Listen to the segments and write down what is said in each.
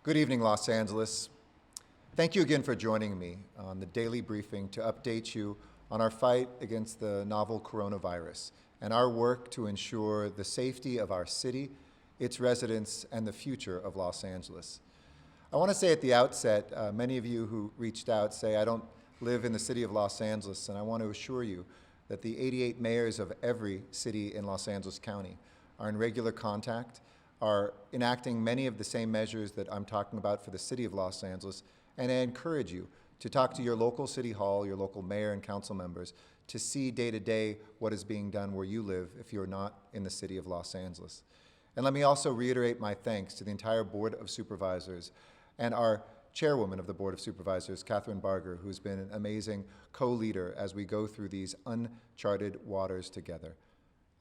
Good evening, Los Angeles. Thank you again for joining me on the daily briefing to update you on our fight against the novel coronavirus and our work to ensure the safety of our city, its residents, and the future of Los Angeles. I want to say at the outset, many of you who reached out say, I don't live in the city of Los Angeles, and I want to assure you that the 88 mayors of every city in Los Angeles County are in regular contact, are enacting many of the same measures that I'm talking about for the city of Los Angeles, and I encourage you to talk to your local city hall, your local mayor and council members to see day to day what is being done where you live if you're not in the city of Los Angeles. And let me also reiterate my thanks to the entire Board of Supervisors and our chairwoman of the Board of Supervisors, Catherine Barger, who's been an amazing co-leader as we go through these uncharted waters together.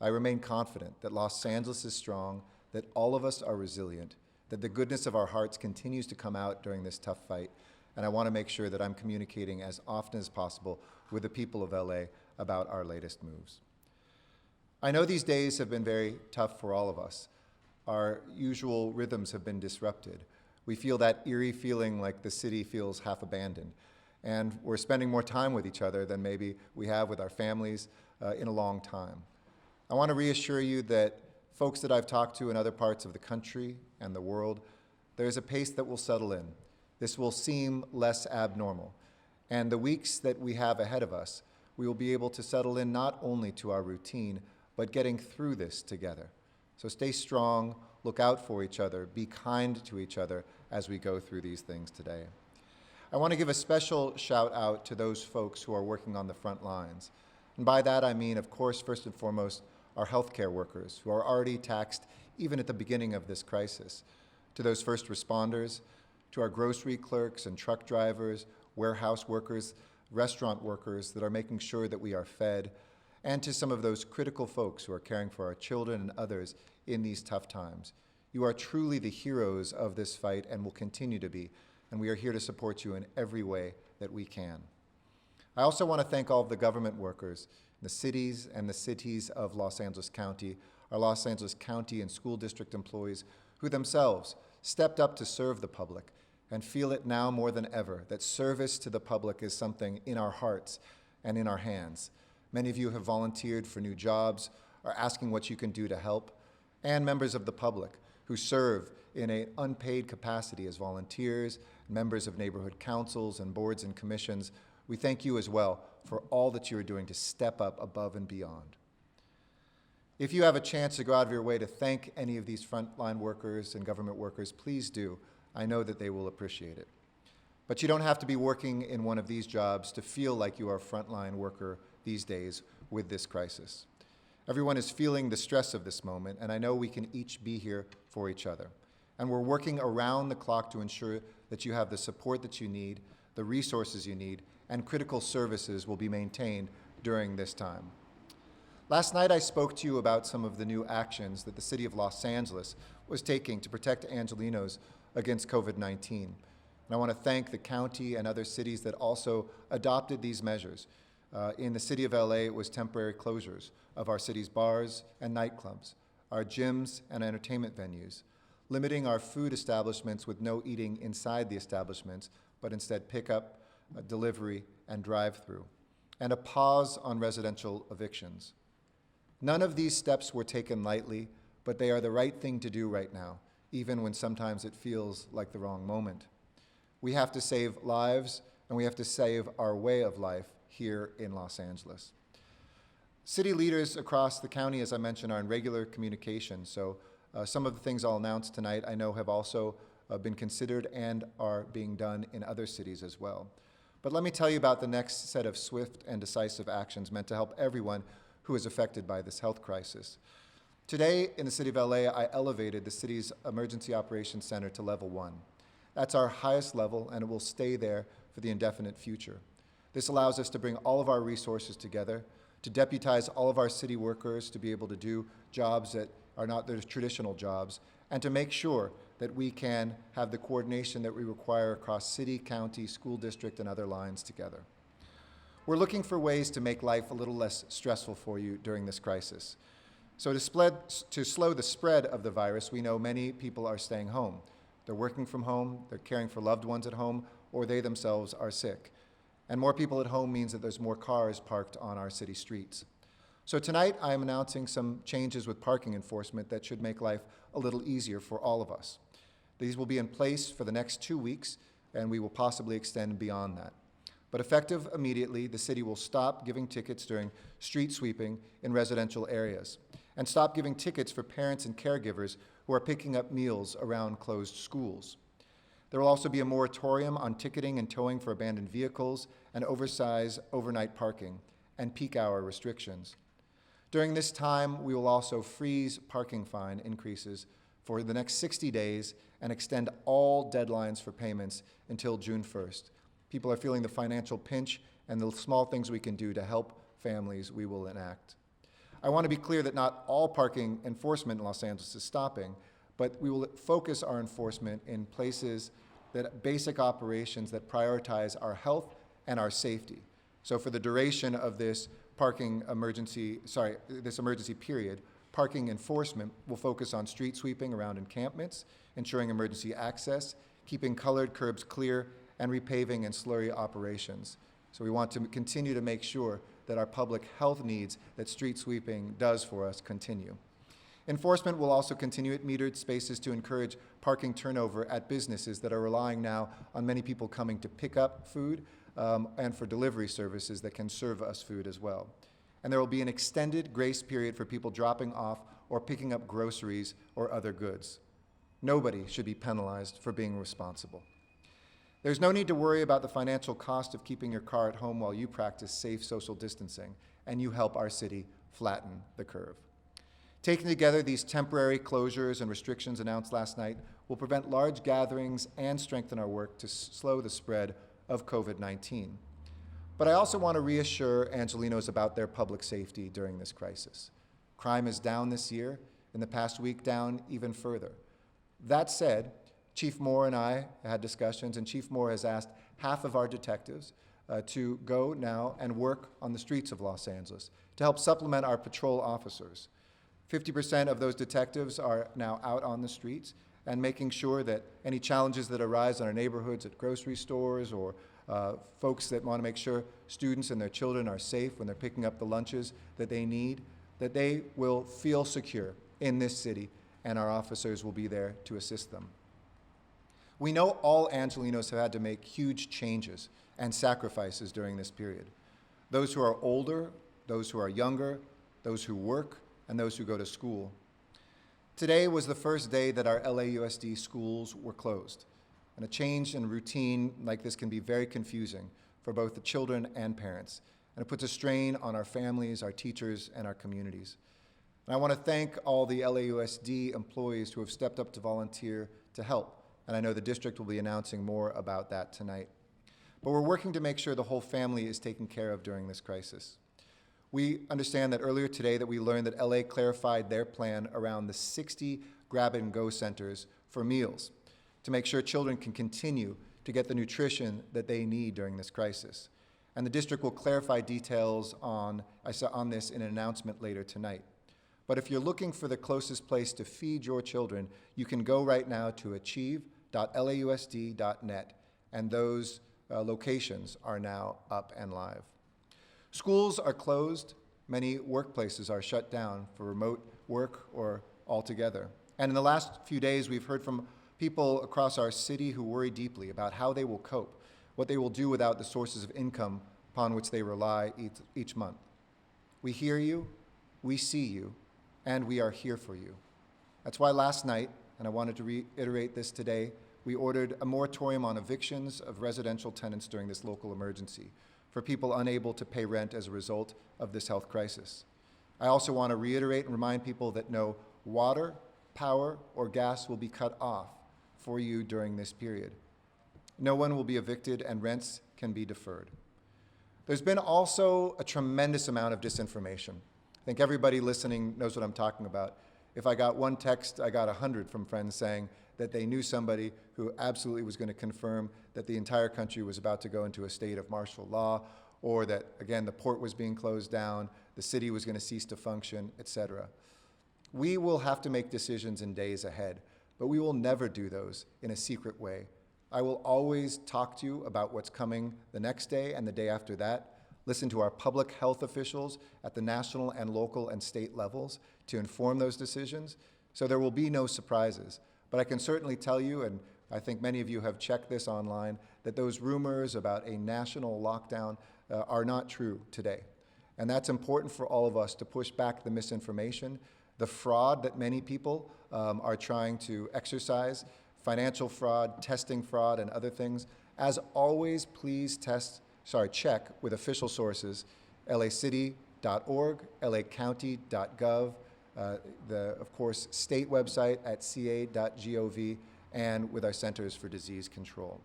I remain confident that Los Angeles is strong, that all of us are resilient, that the goodness of our hearts continues to come out during this tough fight, and I want to make sure that I'm communicating as often as possible with the people of LA about our latest moves. I know these days have been very tough for all of us. Our usual rhythms have been disrupted. We feel that eerie feeling like the city feels half abandoned, and we're spending more time with each other than maybe we have with our families in a long time. I want to reassure you that folks that I've talked to in other parts of the country and the world, there's a pace that will settle in. This will seem less abnormal. And the weeks that we have ahead of us, we will be able to settle in not only to our routine, but getting through this together. So stay strong, look out for each other, be kind to each other as we go through these things today. I want to give a special shout out to those folks who are working on the front lines. And by that I mean, of course, first and foremost, our healthcare workers who are already taxed even at the beginning of this crisis, to those first responders, to our grocery clerks and truck drivers, warehouse workers, restaurant workers that are making sure that we are fed, and to some of those critical folks who are caring for our children and others in these tough times. You are truly the heroes of this fight and will continue to be, and we are here to support you in every way that we can. I also want to thank all of the government workers, the cities and the cities of Los Angeles County, our Los Angeles County and school district employees who themselves stepped up to serve the public and feel it now more than ever that service to the public is something in our hearts and in our hands. Many of you have volunteered for new jobs, are asking what you can do to help, and members of the public who serve in an unpaid capacity as volunteers, members of neighborhood councils and boards and commissions. We thank you as well for all that you are doing to step up above and beyond. If you have a chance to go out of your way to thank any of these frontline workers and government workers, please do. I know that they will appreciate it. But you don't have to be working in one of these jobs to feel like you are a frontline worker these days with this crisis. Everyone is feeling the stress of this moment, and I know we can each be here for each other. And we're working around the clock to ensure that you have the support that you need, the resources you need, and critical services will be maintained during this time. Last night I spoke to you about some of the new actions that the city of Los Angeles was taking to protect Angelenos against COVID-19. And I want to thank the county and other cities that also adopted these measures. In the city of LA, it was temporary closures of our city's bars and nightclubs, our gyms and entertainment venues, limiting our food establishments with no eating inside the establishments, but instead pickup, delivery, and drive-through, and a pause on residential evictions. None of these steps were taken lightly, but they are the right thing to do right now, even when sometimes it feels like the wrong moment. We have to save lives, and we have to save our way of life here in Los Angeles. City leaders across the county, as I mentioned, are in regular communication, so some of the things I'll announce tonight I know have also been considered and are being done in other cities as well. But let me tell you about the next set of swift and decisive actions meant to help everyone who is affected by this health crisis. Today, in the city of LA, I elevated the city's Emergency Operations Center to level 1. That's our highest level, and it will stay there for the indefinite future. This allows us to bring all of our resources together, to deputize all of our city workers to be able to do jobs that are not their traditional jobs, and to make sure that we can have the coordination that we require across city, county, school district, and other lines together. We're looking for ways to make life a little less stressful for you during this crisis. So to slow the spread of the virus, we know many people are staying home. They're working from home, they're caring for loved ones at home, or they themselves are sick. And more people at home means that there's more cars parked on our city streets. So tonight, I am announcing some changes with parking enforcement that should make life a little easier for all of us. These will be in place for the next 2 weeks, and we will possibly extend beyond that. But effective immediately, the city will stop giving tickets during street sweeping in residential areas, and stop giving tickets for parents and caregivers who are picking up meals around closed schools. There will also be a moratorium on ticketing and towing for abandoned vehicles and oversized overnight parking and peak hour restrictions. During this time, we will also freeze parking fine increases for the next 60 days and extend all deadlines for payments until June 1st. People are feeling the financial pinch, and the small things we can do to help families we will enact. I want to be clear that not all parking enforcement in Los Angeles is stopping, but we will focus our enforcement in places that basic operations that prioritize our health and our safety. So for the duration of this this emergency period, parking enforcement will focus on street sweeping around encampments, ensuring emergency access, keeping colored curbs clear, and repaving and slurry operations. So we want to continue to make sure that our public health needs that street sweeping does for us continue. Enforcement will also continue at metered spaces to encourage parking turnover at businesses that are relying now on many people coming to pick up food and for delivery services that can serve us food as well. And there will be an extended grace period for people dropping off or picking up groceries or other goods. Nobody should be penalized for being responsible. There's no need to worry about the financial cost of keeping your car at home while you practice safe social distancing and you help our city flatten the curve. Taken together, these temporary closures and restrictions announced last night will prevent large gatherings and strengthen our work to slow the spread of COVID-19. But I also want to reassure Angelenos about their public safety during this crisis. Crime is down this year, in the past week down even further. That said, Chief Moore and I had discussions, and Chief Moore has asked half of our detectives to go now and work on the streets of Los Angeles to help supplement our patrol officers. 50% of those detectives are now out on the streets and making sure that any challenges that arise in our neighborhoods at grocery stores or folks that want to make sure students and their children are safe when they're picking up the lunches that they need, that they will feel secure in this city, and our officers will be there to assist them. We know all Angelenos have had to make huge changes and sacrifices during this period. Those who are older, those who are younger, those who work, and those who go to school. Today was the first day that our LAUSD schools were closed, and a change in routine like this can be very confusing for both the children and parents, and it puts a strain on our families, our teachers, and our communities. And I want to thank all the LAUSD employees who have stepped up to volunteer to help, and I know the district will be announcing more about that tonight. But we're working to make sure the whole family is taken care of during this crisis. We understand that earlier today that we learned that LA clarified their plan around the 60 grab-and-go centers for meals to make sure children can continue to get the nutrition that they need during this crisis. And the district will clarify details on this in an announcement later tonight. But if you're looking for the closest place to feed your children, you can go right now to achieve.lausd.net, and those locations are now up and live. Schools are closed. Many workplaces are shut down for remote work or altogether. And in the last few days, we've heard from people across our city who worry deeply about how they will cope, what they will do without the sources of income upon which they rely each month. We hear you, we see you, and we are here for you. That's why last night, and I wanted to reiterate this today, we ordered a moratorium on evictions of residential tenants during this local emergency for people unable to pay rent as a result of this health crisis. I also want to reiterate and remind people that no water, power, or gas will be cut off for you during this period. No one will be evicted, and rents can be deferred. There's been also a tremendous amount of disinformation. I think everybody listening knows what I'm talking about. If I got one text, I got 100 from friends saying that they knew somebody who absolutely was going to confirm that the entire country was about to go into a state of martial law, or that, again, the port was being closed down, the city was going to cease to function, etc. We will have to make decisions in days ahead, but we will never do those in a secret way. I will always talk to you about what's coming the next day and the day after that, listen to our public health officials at the national and local and state levels to inform those decisions, so there will be no surprises. But I can certainly tell you, and I think many of you have checked this online, that those rumors about a national lockdown are not true today. And that's important for all of us to push back the misinformation, the fraud that many people are trying to exercise, financial fraud, testing fraud, and other things. As always, please check with official sources, lacity.org, lacounty.gov, of course, state website at ca.gov, and with our Centers for Disease Control.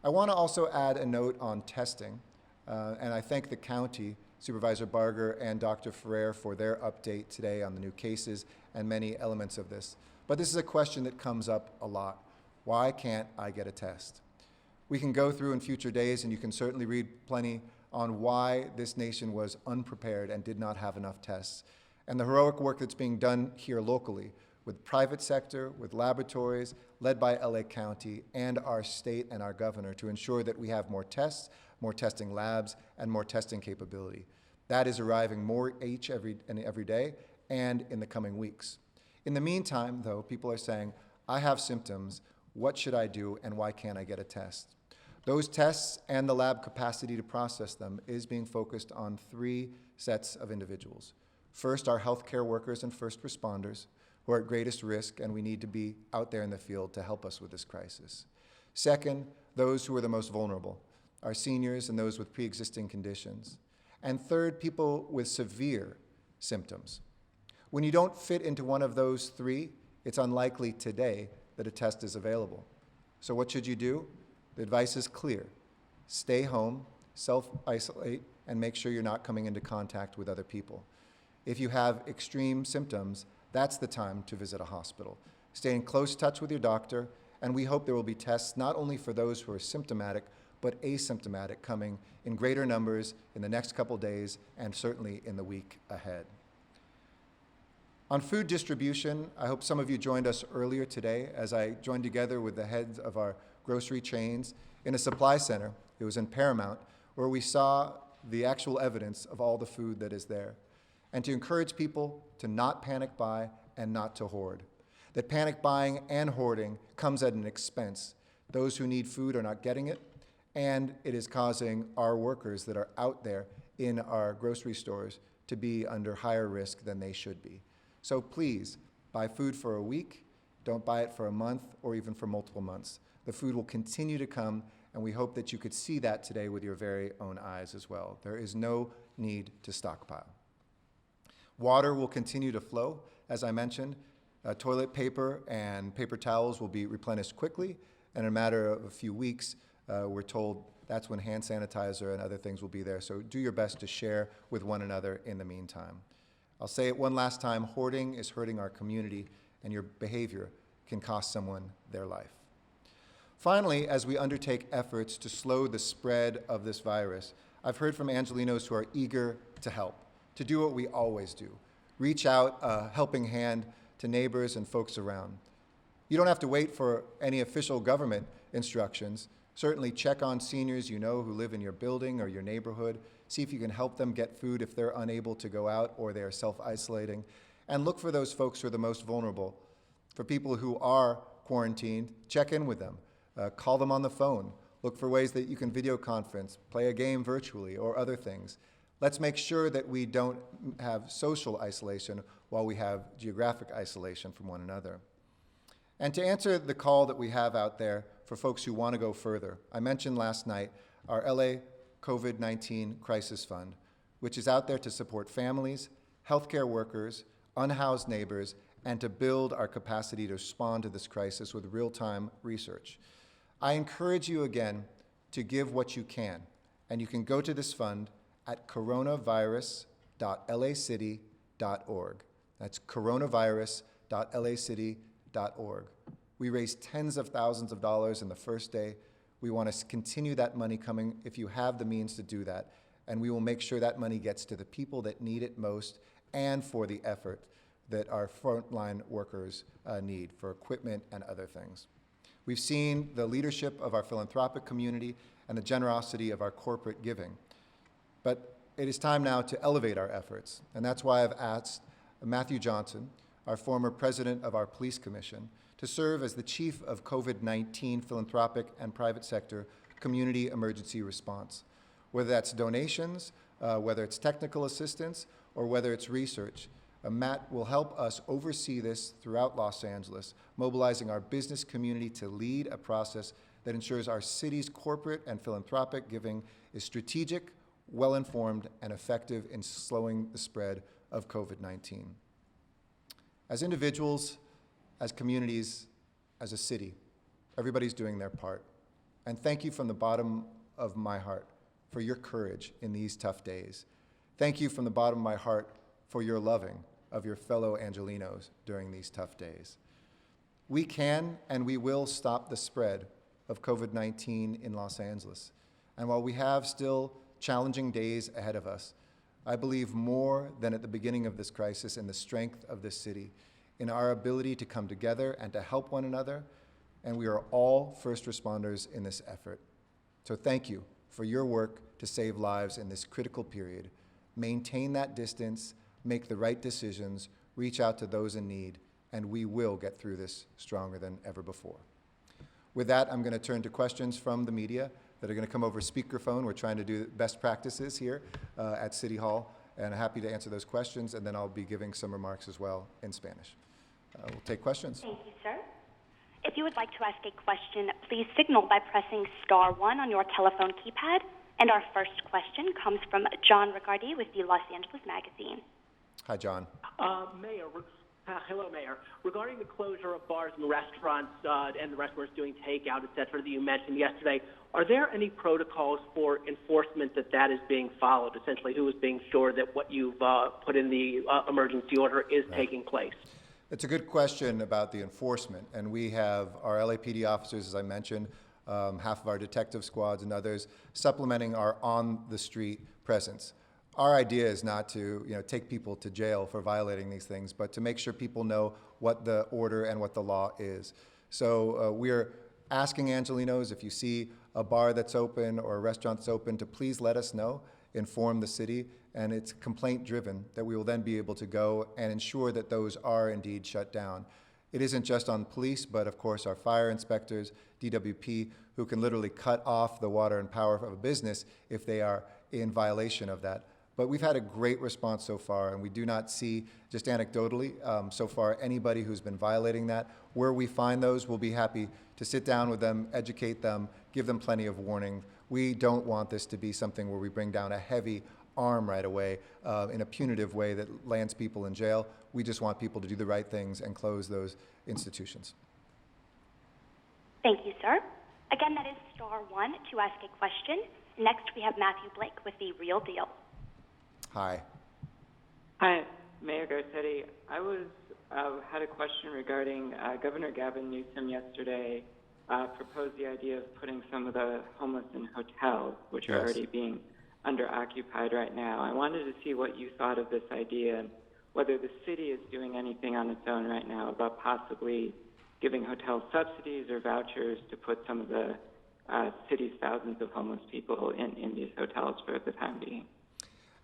I want to also add a note on testing, and I thank the county, Supervisor Barger and Dr. Ferrer for their update today on the new cases and many elements of this. But this is a question that comes up a lot. Why can't I get a test? We can go through in future days, and you can certainly read plenty on why this nation was unprepared and did not have enough tests, and the heroic work that's being done here locally with private sector, with laboratories, led by LA County and our state and our governor to ensure that we have more tests, more testing labs, and more testing capability. That is arriving more every day and in the coming weeks. In the meantime, though, people are saying, I have symptoms, what should I do, and why can't I get a test? Those tests and the lab capacity to process them is being focused on three sets of individuals. First, our healthcare workers and first responders, who are at greatest risk, and we need to be out there in the field to help us with this crisis. Second, those who are the most vulnerable, our seniors and those with pre-existing conditions. And third, people with severe symptoms. When you don't fit into one of those three, it's unlikely today that a test is available. So what should you do? The advice is clear. Stay home, self-isolate, and make sure you're not coming into contact with other people. If you have extreme symptoms, that's the time to visit a hospital. Stay in close touch with your doctor, and we hope there will be tests not only for those who are symptomatic, but asymptomatic coming in greater numbers in the next couple days and certainly in the week ahead. On food distribution, I hope some of you joined us earlier today as I joined together with the heads of our grocery chains in a supply center. It was in Paramount, where we saw the actual evidence of all the food that is there, and to encourage people to not panic buy and not to hoard. That panic buying and hoarding comes at an expense. Those who need food are not getting it, and it is causing our workers that are out there in our grocery stores to be under higher risk than they should be. So please, buy food for a week, don't buy it for a month or even for multiple months. The food will continue to come, and we hope that you could see that today with your very own eyes as well. There is no need to stockpile. Water will continue to flow, as I mentioned. Toilet paper and paper towels will be replenished quickly, and in a matter of a few weeks, we're told that's when hand sanitizer and other things will be there. So do your best to share with one another in the meantime. I'll say it one last time, hoarding is hurting our community, and your behavior can cost someone their life. Finally, as we undertake efforts to slow the spread of this virus, I've heard from Angelenos who are eager to help, to do what we always do, reach out a helping hand to neighbors and folks around. You don't have to wait for any official government instructions. Certainly check on seniors you know who live in your building or your neighborhood. See if you can help them get food if they're unable to go out or they're self-isolating. And look for those folks who are the most vulnerable. For people who are quarantined, check in with them. Call them on the phone. Look for ways that you can video conference, play a game virtually, or other things. Let's make sure that we don't have social isolation while we have geographic isolation from one another. And to answer the call that we have out there for folks who want to go further, I mentioned last night our LA COVID-19 Crisis Fund, which is out there to support families, healthcare workers, unhoused neighbors, and to build our capacity to respond to this crisis with real-time research. I encourage you again to give what you can, and you can go to this fund at coronavirus.lacity.org. That's coronavirus.lacity.org. We raised tens of thousands of dollars in the first day. We want to continue that money coming if you have the means to do that, and we will make sure that money gets to the people that need it most and for the effort. that our frontline workers need for equipment and other things. We've seen the leadership of our philanthropic community and the generosity of our corporate giving. But it is time now to elevate our efforts, and that's why I've asked Matthew Johnson, our former president of our police commission, to serve as the chief of COVID-19 philanthropic and private sector community emergency response. Whether that's donations, whether it's technical assistance, or whether it's research, Matt will help us oversee this throughout Los Angeles, mobilizing our business community to lead a process that ensures our city's corporate and philanthropic giving is strategic, well-informed, and effective in slowing the spread of COVID-19. As individuals, as communities, as a city, everybody's doing their part. And thank you from the bottom of my heart for your courage in these tough days. Thank you from the bottom of my heart for your loving of your fellow Angelenos during these tough days. We can and we will stop the spread of COVID-19 in Los Angeles. And while we have still challenging days ahead of us, I believe more than at the beginning of this crisis in the strength of this city, in our ability to come together and to help one another, and we are all first responders in this effort. So thank you for your work to save lives in this critical period. Maintain that distance, make the right decisions, reach out to those in need, and we will get through this stronger than ever before. With that, I'm going to turn to questions from the media that are going to come over speakerphone. We're trying to do best practices here at City Hall, and I'm happy to answer those questions, and then I'll be giving some remarks as well in Spanish. We'll take questions. Thank you, sir. If you would like to ask a question, please signal by pressing *1 on your telephone keypad. And our first question comes from John Riccardi with the Los Angeles Magazine. Hi, John. Mayor, hello, Mayor. Regarding the closure of bars and restaurants and the restaurants doing takeout, et cetera, that you mentioned yesterday, are there any protocols for enforcement that is being followed? Essentially, who is being sure that what you've put in the emergency order is taking place? It's a good question about the enforcement, and we have our LAPD officers, as I mentioned, half of our detective squads and others supplementing our on-the-street presence. Our idea is not to take people to jail for violating these things, but to make sure people know what the order and what the law is. So we're asking Angelenos, if you see a bar that's open or a restaurant that's open, to please let us know, inform the city, and it's complaint-driven that we will then be able to go and ensure that those are indeed shut down. It isn't just on police, but of course our fire inspectors, DWP, who can literally cut off the water and power of a business if they are in violation of that. But we've had a great response so far, and we do not see, just anecdotally, so far anybody who's been violating that. Where we find those, we'll be happy to sit down with them, educate them, give them plenty of warning. We don't want this to be something where we bring down a heavy arm right away in a punitive way that lands people in jail. We just want people to do the right things and close those institutions. Thank you, sir. Again, that is *1 to ask a question. Next, we have Matthew Blake with The Real Deal. Hi. Hi, Mayor Garcetti. I had a question regarding Governor Gavin Newsom yesterday proposed the idea of putting some of the homeless in hotels, which are already being under-occupied right now. I wanted to see what you thought of this idea and whether the city is doing anything on its own right now about possibly giving hotel subsidies or vouchers to put some of the city's thousands of homeless people in these hotels for the time being.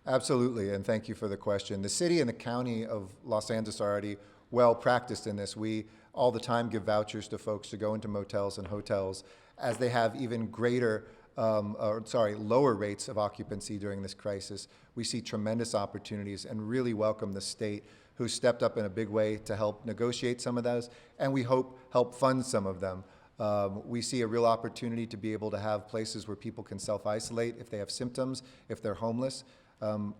Absolutely, and thank you for the question. The city and the county of Los Angeles are already well practiced in this. We all the time give vouchers to folks to go into motels and hotels as they have even greater, lower rates of occupancy during this crisis. We see tremendous opportunities and really welcome the state who stepped up in a big way to help negotiate some of those, and we hope help fund some of them. We see a real opportunity to be able to have places where people can self-isolate if they have symptoms, if they're homeless.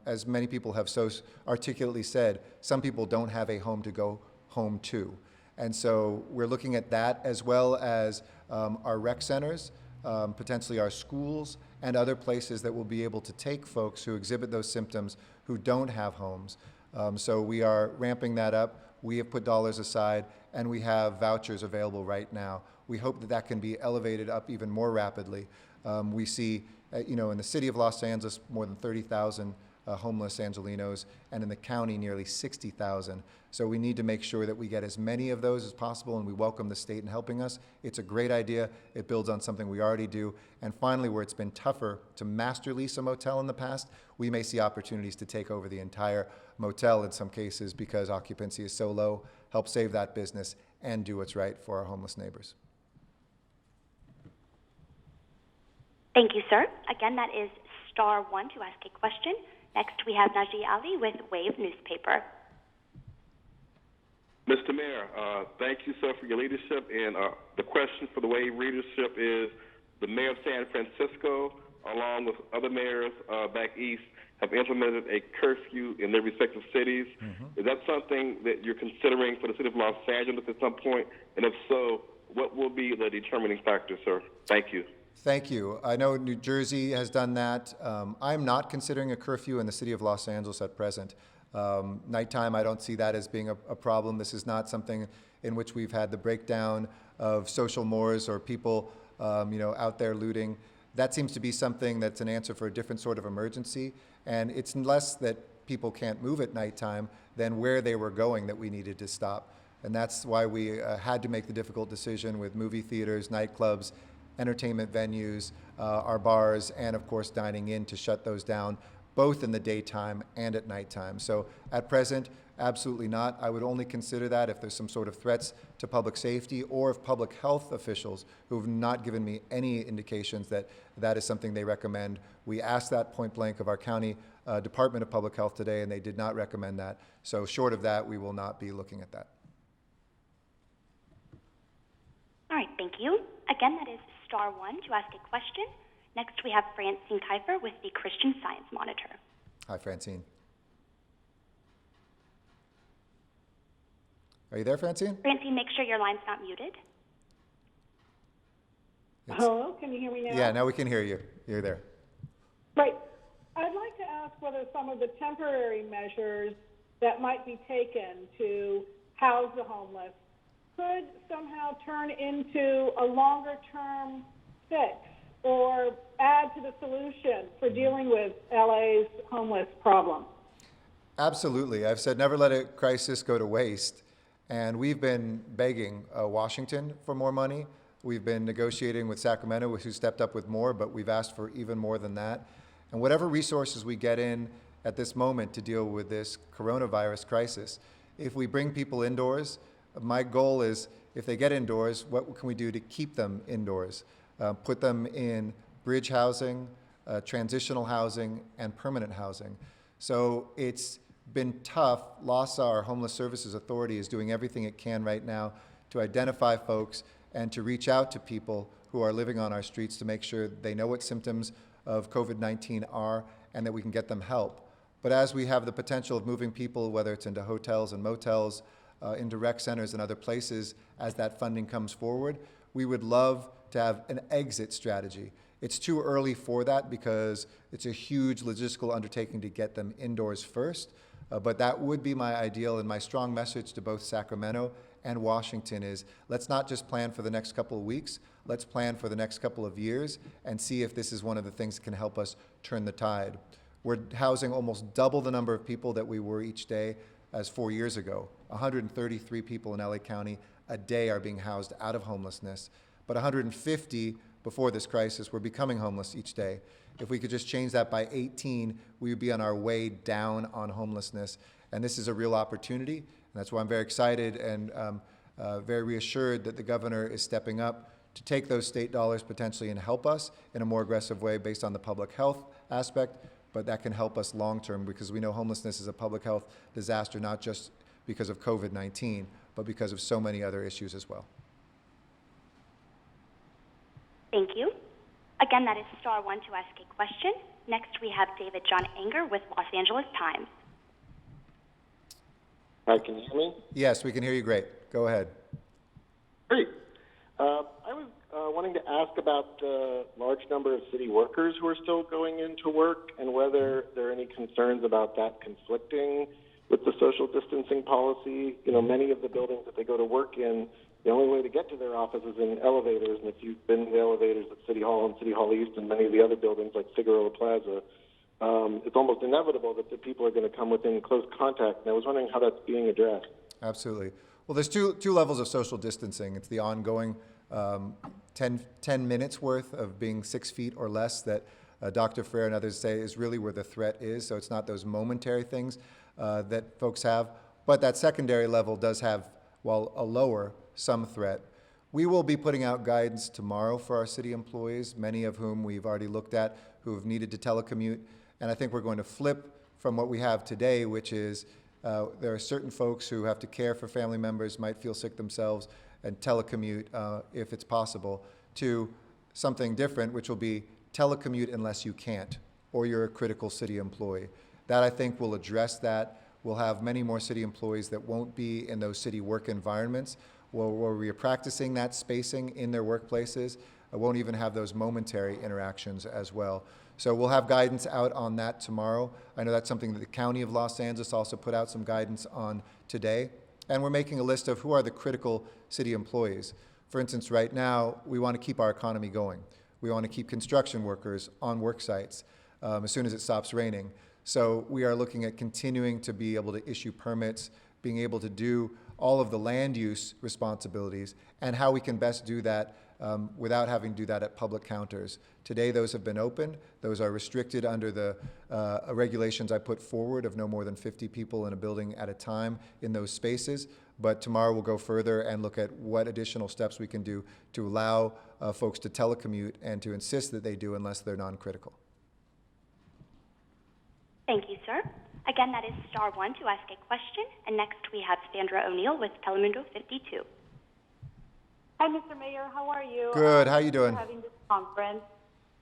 As many people have so articulately said, some people don't have a home to go home to. And so we're looking at that as well as our rec centers, potentially our schools, and other places that will be able to take folks who exhibit those symptoms who don't have homes. So we are ramping that up. We have put dollars aside, and we have vouchers available right now. We hope that that can be elevated up even more rapidly. We see in the city of Los Angeles, more than 30,000 homeless Angelenos, and in the county, nearly 60,000. So we need to make sure that we get as many of those as possible, and we welcome the state in helping us. It's a great idea. It builds on something we already do. And finally, where it's been tougher to master lease a motel in the past, we may see opportunities to take over the entire motel in some cases because occupancy is so low, help save that business, and do what's right for our homeless neighbors. Thank you, sir. Again, that is *1 to ask a question. Next, we have Najee Ali with Wave Newspaper. Mr. Mayor, thank you, sir, for your leadership. And the question for the Wave readership is, the mayor of San Francisco, along with other mayors back east, have implemented a curfew in their respective cities. Is that something that you're considering for the city of Los Angeles at some point? And if so, what will be the determining factor, sir? Thank you. Thank you. I know New Jersey has done that. I'm not considering a curfew in the city of Los Angeles at present. Nighttime, I don't see that as being a problem. This is not something in which we've had the breakdown of social mores or people out there looting. That seems to be something that's an answer for a different sort of emergency. And it's less that people can't move at nighttime than where they were going that we needed to stop. And that's why we had to make the difficult decision with movie theaters, nightclubs, entertainment venues, our bars, and of course dining in to shut those down, both in the daytime and at nighttime. So at present, absolutely not. I would only consider that if there's some sort of threats to public safety or if public health officials who have not given me any indications that that is something they recommend. We asked that point blank of our county Department of Public Health today, and they did not recommend that. So short of that, we will not be looking at that. All right, thank you. Again, that is *1 to ask a question. Next, we have Francine Kiefer with the Christian Science Monitor. Hi, Francine. Are you there, Francine? Francine, make sure your line's not muted. Hello, can you hear me now? Yeah, now we can hear you. You're there. Right. I'd like to ask whether some of the temporary measures that might be taken to house the homeless could somehow turn into a longer-term fix or add to the solution for dealing with LA's homeless problem. Absolutely. I've said never let a crisis go to waste. And we've been begging Washington for more money. We've been negotiating with Sacramento, who stepped up with more, but we've asked for even more than that. And whatever resources we get in at this moment to deal with this coronavirus crisis, if we bring people indoors, my goal is if they get indoors, what can we do to keep them indoors? Put them in bridge housing, transitional housing, and permanent housing. So it's been tough. LAHSA, our Homeless Services Authority, is doing everything it can right now to identify folks and to reach out to people who are living on our streets to make sure they know what symptoms of COVID-19 are and that we can get them help. But as we have the potential of moving people, whether it's into hotels and motels, into rec centers and other places, as that funding comes forward, we would love to have an exit strategy. It's too early for that because it's a huge logistical undertaking to get them indoors first. But that would be my ideal, and my strong message to both Sacramento and Washington is let's not just plan for the next couple of weeks, let's plan for the next couple of years and see if this is one of the things that can help us turn the tide. We're housing almost double the number of people that we were each day as 4 years ago. 133 people in LA County a day are being housed out of homelessness, but 150 before this crisis were becoming homeless each day. If we could just change that by 18, we would be on our way down on homelessness. And this is a real opportunity. And that's why I'm very excited and very reassured that the governor is stepping up to take those state dollars potentially and help us in a more aggressive way based on the public health aspect, but that can help us long term because we know homelessness is a public health disaster, not just because of COVID-19, but because of so many other issues as well. Thank you. Again, that is *1 to ask a question. Next, we have David John Anger with Los Angeles Times. Hi, can you hear me? Yes, we can hear you great. Go ahead. Great. I was wanting to ask about the large number of city workers who are still going into work and whether there are any concerns about that conflicting with the social distancing policy. You know, many of the buildings that they go to work in, the only way to get to their office is in elevators, and if you've been in the elevators at City Hall and City Hall East and many of the other buildings like Figueroa Plaza, it's almost inevitable that the people are going to come within close contact. And I was wondering how that's being addressed. Absolutely. Well, there's two levels of social distancing. It's the ongoing 10 minutes worth of being 6 feet or less that Dr. Freire and others say is really where the threat is. So it's not those momentary things that folks have. But that secondary level does have, while a lower, some threat. We will be putting out guidance tomorrow for our city employees, many of whom we've already looked at who have needed to telecommute. And I think we're going to flip from what we have today, which is there are certain folks who have to care for family members, might feel sick themselves, and telecommute if it's possible, to something different, which will be telecommute unless you can't, or you're a critical city employee. That, I think, will address that. We'll have many more city employees that won't be in those city work environments, where we are practicing that spacing in their workplaces. I won't even have those momentary interactions as well. So we'll have guidance out on that tomorrow. I know that's something that the County of Los Angeles also put out some guidance on today. And we're making a list of who are the critical city employees. For instance, right now, we want to keep our economy going. We want to keep construction workers on work sites as soon as it stops raining. So we are looking at continuing to be able to issue permits, being able to do all of the land use responsibilities, and how we can best do that without having to do that at public counters. Today, those have been opened. Those are restricted under the regulations I put forward of no more than 50 people in a building at a time in those spaces. But tomorrow we'll go further and look at what additional steps we can do to allow folks to telecommute and to insist that they do unless they're non-critical. Thank you, sir. Again, that is star one to ask a question. And next we have Sandra O'Neill with Telemundo 52. Hi, Mr. Mayor. How are you? Good. How you doing? For having this conference.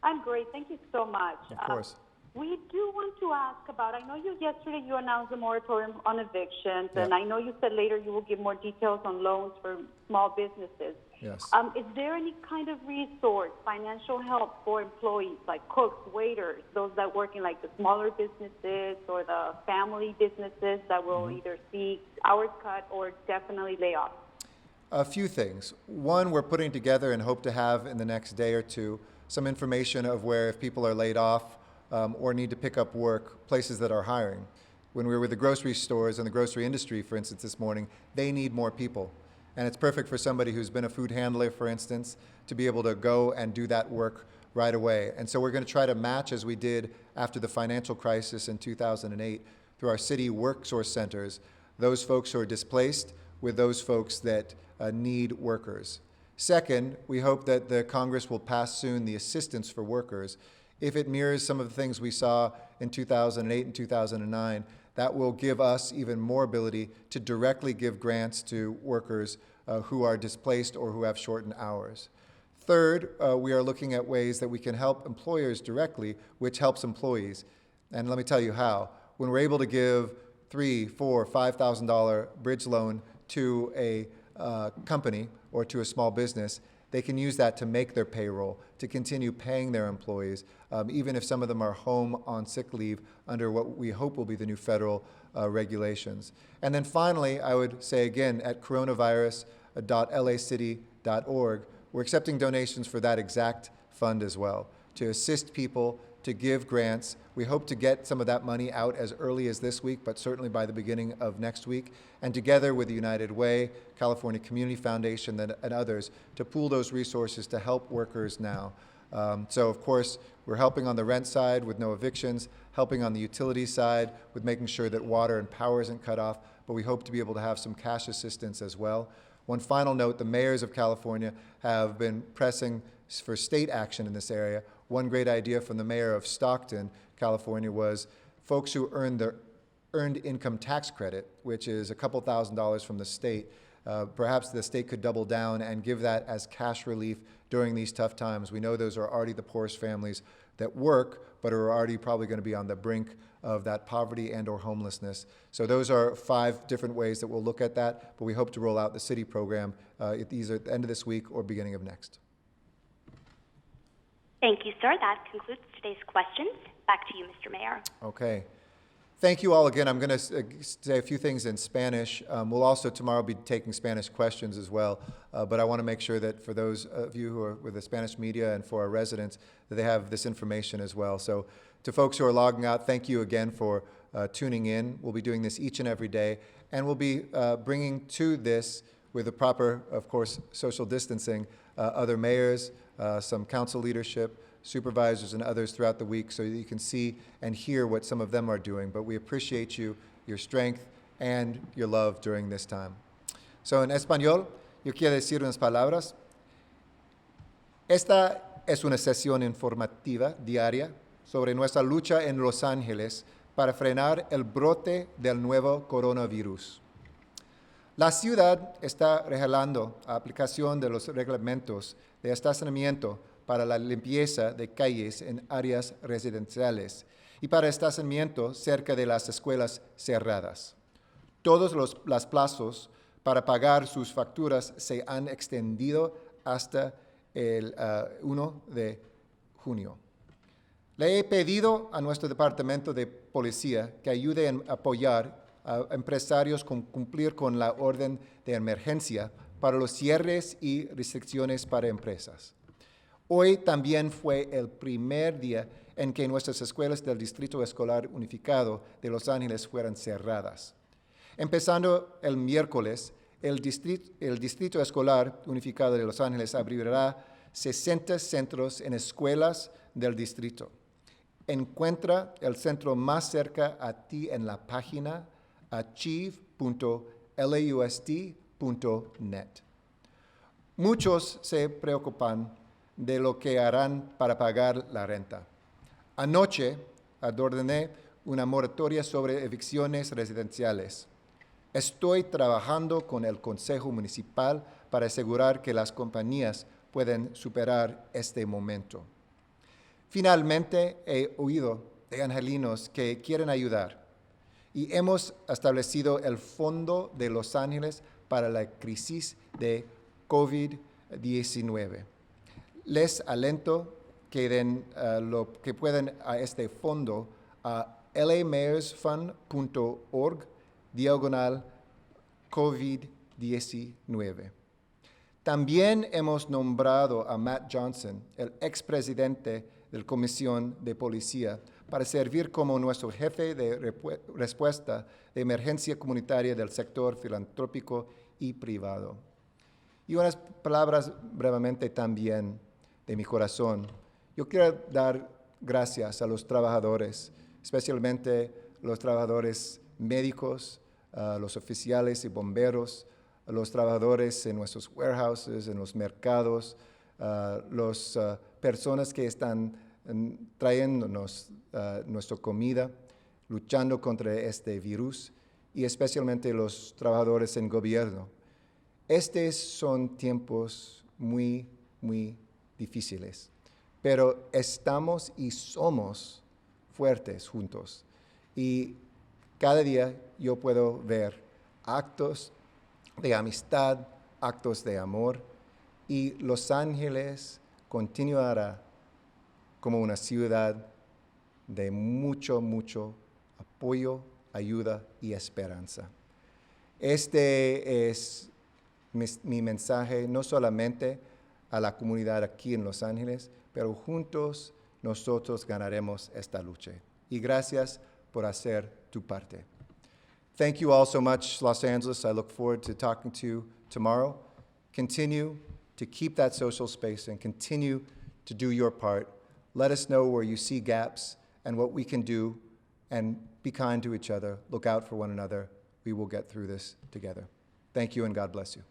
I'm great. Thank you so much. Of course. We do want to ask about, I know yesterday you announced a moratorium on evictions, Yeah. and I know you said later you will give more details on loans for small businesses. Yes. Is there any kind of resource, financial help for employees like cooks, waiters, those that work in like the smaller businesses or the family businesses that will either see hours cut or definitely lay off? A few things. One, we're putting together and hope to have in the next day or two some information of where if people are laid off or need to pick up work, places that are hiring. When we were with the grocery stores and the grocery industry, for instance, this morning, they need more people. And it's perfect for somebody who's been a food handler, for instance, to be able to go and do that work right away. And so we're going to try to match, as we did after the financial crisis in 2008, through our city work source centers, those folks who are displaced with those folks that need workers. Second, we hope that the Congress will pass soon the assistance for workers. If it mirrors some of the things we saw in 2008 and 2009, that will give us even more ability to directly give grants to workers who are displaced or who have shortened hours. Third, we are looking at ways that we can help employers directly, which helps employees. And let me tell you how. When we're able to give $3,000, $4,000, $5,000 bridge loan to a company or to a small business, they can use that to make their payroll, to continue paying their employees, even if some of them are home on sick leave under what we hope will be the new federal regulations. And then finally, I would say again, at coronavirus.lacity.org, we're accepting donations for that exact fund as well, to assist people, to give grants. We hope to get some of that money out as early as this week, but certainly by the beginning of next week. And together with the United Way, California Community Foundation, and others, to pool those resources to help workers now. So of course, we're helping on the rent side with no evictions, helping on the utility side with making sure that water and power isn't cut off, but we hope to be able to have some cash assistance as well. One final note, the mayors of California have been pressing for state action in this area. One great idea from the mayor of Stockton, California, was folks who earn their earned income tax credit, which is a couple $1,000s from the state. Perhaps the state could double down and give that as cash relief during these tough times. We know those are already the poorest families that work, but are already probably going to be on the brink of that poverty and or homelessness. So those are 5 different ways that we'll look at that, but we hope to roll out the city program either at the end of this week or beginning of next. Thank you, sir. That concludes today's questions. Back to you, Mr. Mayor. Okay. Thank you all again. I'm going to say a few things in Spanish. We'll also tomorrow be taking Spanish questions as well, but I want to make sure that for those of you who are with the Spanish media and for our residents, that they have this information as well. So To folks who are logging out, thank you again for tuning in. We'll be doing this each and every day, and we'll be bringing to this, with the proper, of course, social distancing, other mayors, some council leadership, supervisors, and others throughout the week so that you can see and hear what some of them are doing. But we appreciate you, your strength, and your love during this time. So en español, yo quiero decir unas palabras. Esta es una sesión informativa diaria sobre nuestra lucha en Los Ángeles para frenar el brote del nuevo coronavirus. La ciudad está regalando la aplicación de los reglamentos de estacionamiento para la limpieza de calles en áreas residenciales y para estacionamiento cerca de las escuelas cerradas. Todos los plazos para pagar sus facturas se han extendido hasta el 1 de junio. Le he pedido a nuestro departamento de policía que ayude a apoyar a empresarios con cumplir con la orden de emergencia para los cierres y restricciones para empresas. Hoy también fue el primer día en que nuestras escuelas del Distrito Escolar Unificado de Los Ángeles fueron cerradas. Empezando el miércoles, el Distrito Escolar Unificado de Los Ángeles abrirá 60 centros en escuelas del distrito. Encuentra el centro más cerca a ti en la página achieve.laust.net. Muchos se preocupan de lo que harán para pagar la renta. Anoche ordené una moratoria sobre evicciones residenciales. Estoy trabajando con el Consejo Municipal para asegurar que las compañías pueden superar este momento. Finalmente, he oído de angelinos que quieren ayudar y hemos establecido el Fondo de Los Ángeles para la crisis de COVID-19. Les alento que den lo que pueden a este fondo a lamayorsfund.org/COVID-19. También hemos nombrado a Matt Johnson, el expresidente de la Comisión de Policía, para servir como nuestro jefe de respuesta de emergencia comunitaria del sector filantrópico y privado. Y unas palabras brevemente también de mi corazón. Yo quiero dar gracias a los trabajadores, especialmente los trabajadores médicos, los oficiales y bomberos, a los trabajadores en nuestros warehouses, en los mercados, las personas que están trayéndonos nuestra comida, luchando contra este virus, y especialmente los trabajadores en gobierno. Estos son tiempos muy, muy difíciles, pero estamos y somos fuertes juntos. Y cada día yo puedo ver actos de amistad, actos de amor, y Los Ángeles continuará como una ciudad de mucho, mucho apoyo, ayuda y esperanza. Este es mi mensaje no solamente a la comunidad aquí en Los Ángeles, pero juntos nosotros ganaremos esta lucha. Y gracias por hacer tu parte. Thank you all so much, Los Angeles. I look forward to talking to you tomorrow. Continue to keep that social space and continue to do your part. Let us know where you see gaps and what we can do, and be kind to each other. Look out for one another. We will get through this together. Thank you, and God bless you.